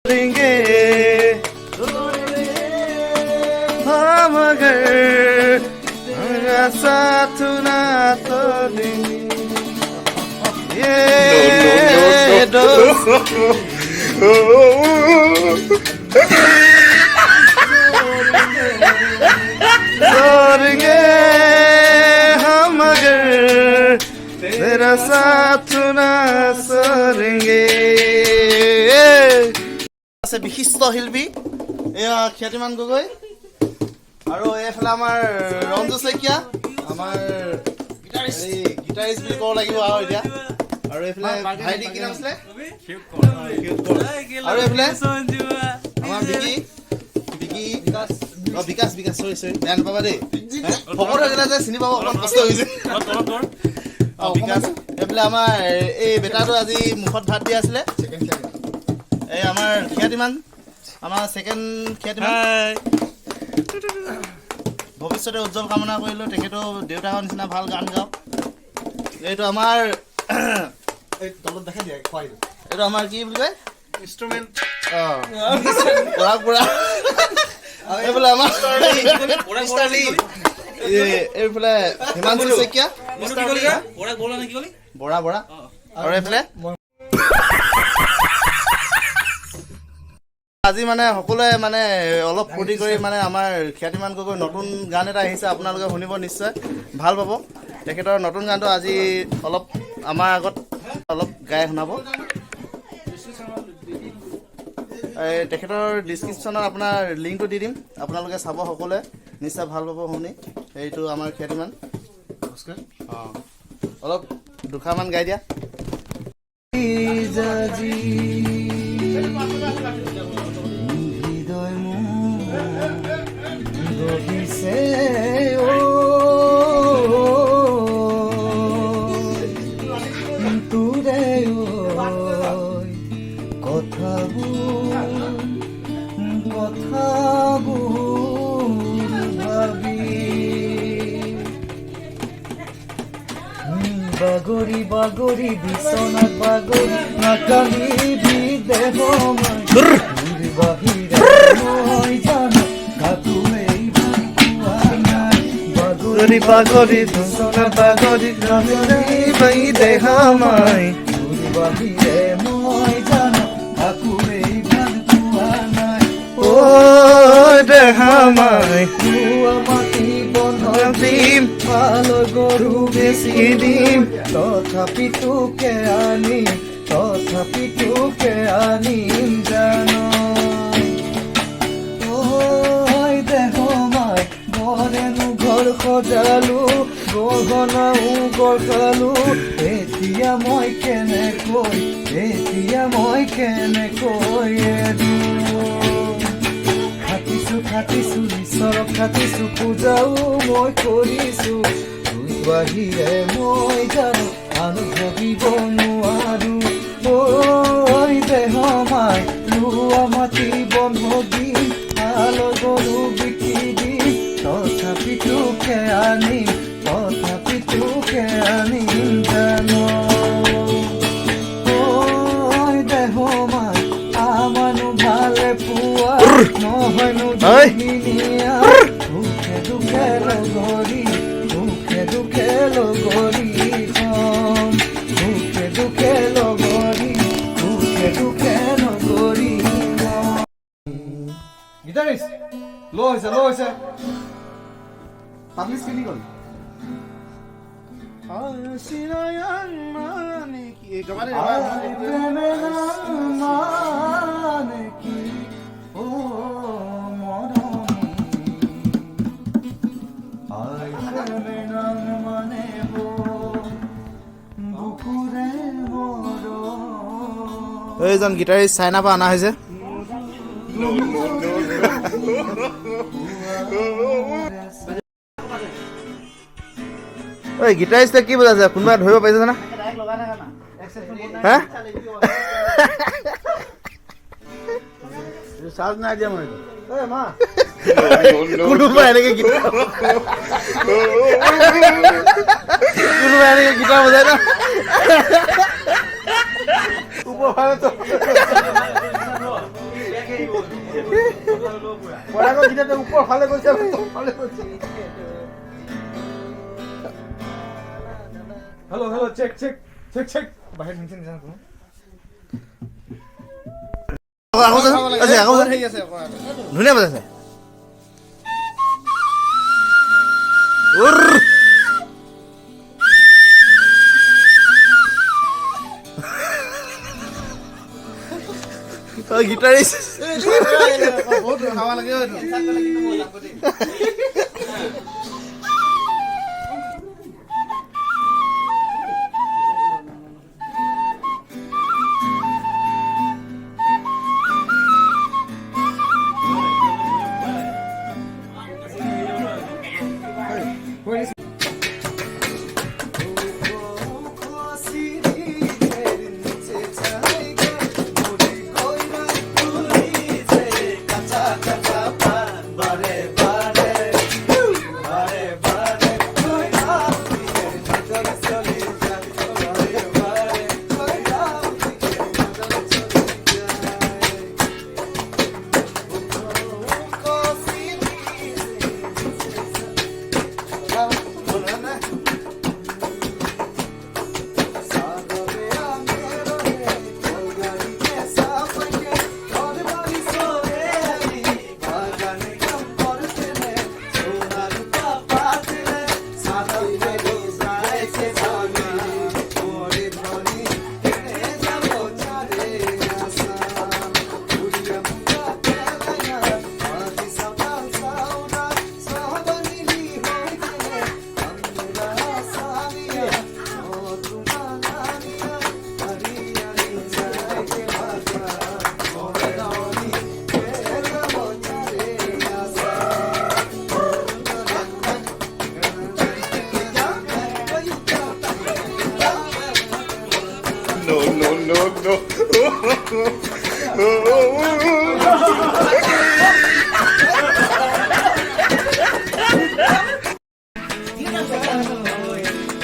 देंगे हम अगर मेरा साथ ना तो देंगे ये दोस्त छोड़ेंगे हम अगर तेरा साथ ना छोड़ेंगे আছে বিশিষ্ট শিল্পী এয়া খ্যাতিমান গগৈ আৰু এইফালে আমাৰ ৰঞ্জু শইকীয়া আমাৰ গিটাৰিষ্ট বুলি ক'ব লাগিব আৰু এতিয়া আৰু এইফালে ভাইটি কি নাম আছিলে আৰু এইফালে আমাৰ বিকাশ চৰি বেয়া নাপাবা দেই সকলো একেটা যে চিনি পাব অকণমান কষ্ট হৈছে বিকাশ এইফালে আমাৰ এই বেটাটো আজি মুখত ভাত দি আছিলে এই আমাৰ খ্যাতিমান আমাৰ ছেকেণ্ড খ্যাতিমান ভৱিষ্যতে উজ্জ্বল কামনা কৰিলোঁ তেখেতেও দেউতাকৰ নিচিনা ভাল গান গাওক এইটো আমাৰ তলত দেখা দিয়ে এইটো আমাৰ কি বুলি কয় ইনষ্ট্ৰুমেণ্ট পুৰা এইফালে আমাৰ এইফালে হিমাংশু শইকীয়া বৰা আৰু এইফালে আজি মানে সকলোৱে মানে অলপ ফূৰ্তি কৰি মানে আমাৰ খ্যাতিমান গগৈ নতুন গান এটা আহিছে আপোনালোকে শুনিব নিশ্চয় ভাল পাব তেখেতৰ নতুন গানটো আজি অলপ আমাৰ আগত অলপ গাই শুনাব তেখেতৰ ডিছক্ৰিপশ্যনত আপোনাৰ লিংকটো দি দিম আপোনালোকে চাব সকলোৱে নিশ্চয় ভাল পাব শুনি এইটো আমাৰ খ্যাতিমান নমস্কাৰ অলপ দুষাৰমান গাই দিয়া হৃদয় গহিছে তোৰে কথাবোৰ ভাবি বাগৰি বিচনাত বাগৰি নাকামিবি দেহ বাহিৰে মই জানো কাকোৱেই বাগৰি বিচনাত বাগৰি নাকামিবি দেহ মই বাহিৰে মই জানো কাকোৱেই ভাল পোৱা নাই ও দেহ মই মাটি দিম ভাল গৰু বেছি দিম তথাপিতো আনিম জানো দেহ মাই ঘৰেনো ঘৰ সজালো গহনাও গঢ়ালো এতিয়া মই কেনেকৈ খাটিছো ঈশ্বৰক খাটিছো পূজাও মই কৰিছো তুই বাহিৰে মই জানো আনো ভাবিব নোৱাৰো দেহ মাই লোৱা মাটি বন্ধ দিম ভাল গৰু বিকি দিম তথাপিতো আনিম জানো দেহ মাই আমানো ভালে পোৱা নহয়নো দুখিনীয়া দুখে দুখে লগৰী গিটাৰিষ্ট ল' হৈছে পাব্লিছ কেনি গ'ল এইজন গিটাৰিষ্ট চাইনাৰ পৰা অনা হৈছে ঐ গিটাৰিষ্টে কি বজাইছে কোনোবাই ধৰিব পাৰিছে না হা চাৰ্জ নাই দিয়া মই কোনোবাই এনেকে গিটাৰ বজাই না পৰাগৰ গীতাটো ওপৰ ফালে গৈছে ফালে গৈছে hello check check check check বাহিৰ নিচে নিচে কোনো ধুনীয়া বজাইছে গিটাৰিষ্ট বহুত খাব লাগে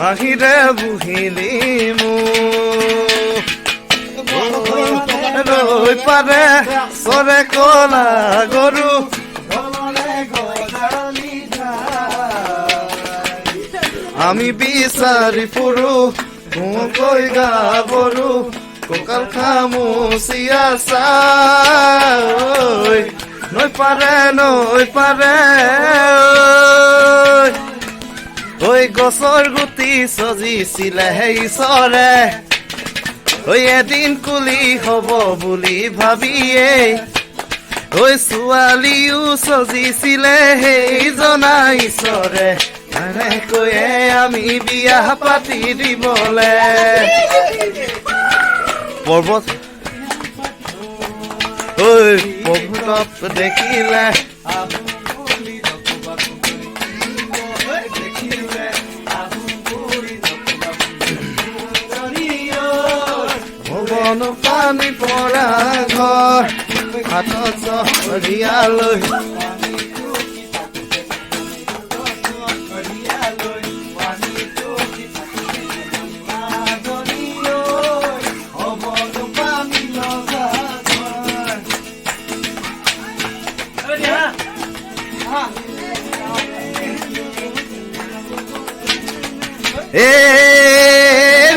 আহিৰে বুহিলি ৰৈ পাৰে চৰে কলা গৰু আমি বিচাৰি ফুৰো কৈ গাবৰু কঁকাল খামুচিয়া চাই নৈ পাৰে ঐ গছৰ গুটি সজিছিলে ঈশ্বৰে ঐ এদিন কুলি হব বুলি ভাবিয়ে ঐ ছোৱালীও সজিছিলে সেইজনা ঈশ্বৰে কৈয়ে আমি বিয়া পাতি দিবলে পৰ্বত ঐ পৰ্বতত দেখিলে ভৱন পানী পৰা ঘৰ হাতত চহৰীয়ালৈ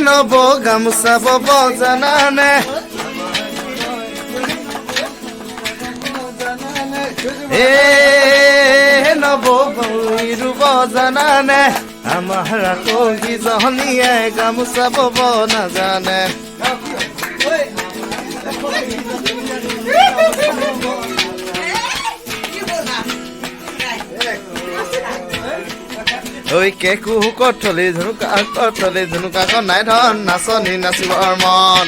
নব গামোচা বব জানানে নব ৰুব জানানে আমাৰ আকৌ কিজনীয়ে গামোচা বব নাজানে ঐ কেকু কঠলি ধুনুকা নাই ধন নাচনি নাচিবৰ মন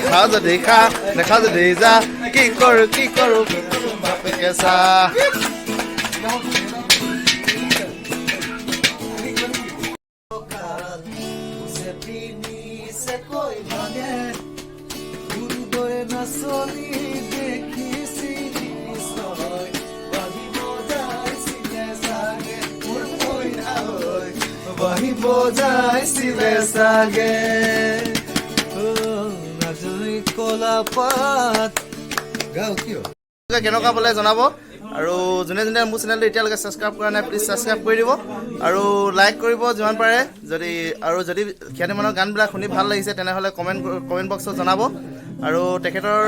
খা যদি খা নেখা যদি যা কি কৰো বাপেকে চা নাচনি দেখিছি বজাইছিলে চাগে মাজুলী কলা পাত গাও কিয় কেনেকুৱা বোলে জনাব আৰু যোনে যোনে মোৰ চেনেলটো এতিয়ালৈকে ছাবস্ক্ৰাইব কৰা নাই প্লিজ ছাবস্ক্ৰাইব কৰি দিব আৰু লাইক কৰিব যিমান পাৰে যদি খিয়ানী মানুহৰ গানবিলাক শুনি ভাল লাগিছে তেনেহ'লে কমেণ্ট বক্সত জনাব আৰু তেখেতৰ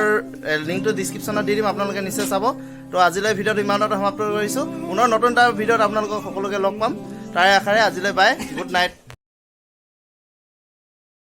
লিংকটো ডিছক্ৰিপশ্যনত দি দিম আপোনালোকে নিশ্চয় চাব তো আজিলৈ ভিডিঅ'টো ইমানতে সমাপ্ত কৰিছোঁ পুনৰ নতুন এটা ভিডিঅ'ত আপোনালোকক সকলোকে লগ পাম তাৰে আশাৰে আজিলৈ বাই গুড নাইট